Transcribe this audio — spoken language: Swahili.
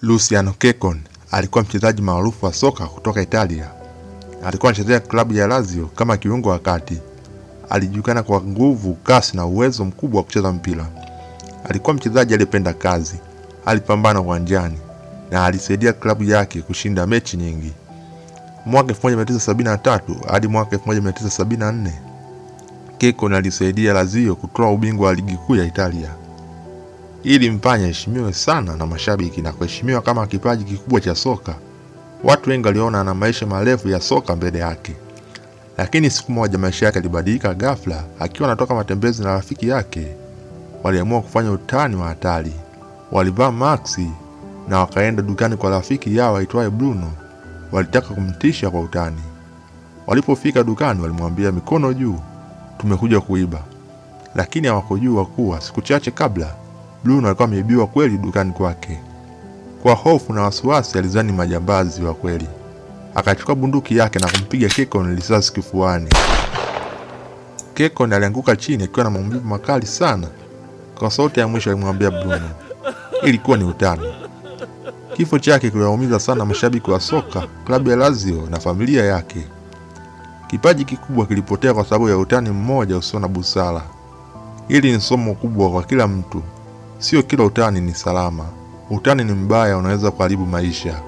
Luciano Keccon alikuwa mchezaji maarufu wa soka kutoka Italia. Alikuwa anachezea klabu ya Lazio kama kiungo wa kati. Alijulikana kwa nguvu, kasi na uwezo mkubwa wa kucheza mpira. Alikuwa mchezaji aliyependa kazi, alipambana uwanjani na alisaidia klabu yake kushinda mechi nyingi. Mwaka 1973 hadi mwaka 1974, Keccon alisaidia Lazio kutoa ubingwa wa ligi kuu ya Italia. Ili mfanye heshimiwe sana na mashabiki na kuheshimiwa kama kipaji kikubwa cha soka. Watu wengi waliona ana maisha marefu ya soka mbele yake. Lakini siku moja maisha yake yalibadilika ghafla. Akiwa anatoka matembezi na rafiki yake, waliamua kufanya utani wa hatari. Walivaa maxi na wakaenda dukani kwa rafiki yao aitwaye Bruno. Walitaka kumtisha kwa utani. Walipofika dukani walimwambia mikono juu, tumekuja kuiba. Lakini hawakujua kuwa siku chache kabla Bruno alikuwa ameibiwa kweli dukani kwake. Kwa hofu na wasiwasi alizani majambazi wa kweli. Akachukua bunduki yake na kumpiga Keccon risasi kifuani. Keccon alianguka chini akiwa na maumivu makali sana. Kwa sauti ya mwisho alimwambia Bruno, ilikuwa ni utani. Kifo chake kiliwaumiza sana mashabiki wa soka, klabu ya Lazio na familia yake. Kipaji kikubwa kilipotea kwa sababu ya utani mmoja usio na busara. Hili ni somo kubwa kwa kila mtu. Sio kila utani ni salama. Utani ni mbaya, unaweza kuharibu maisha.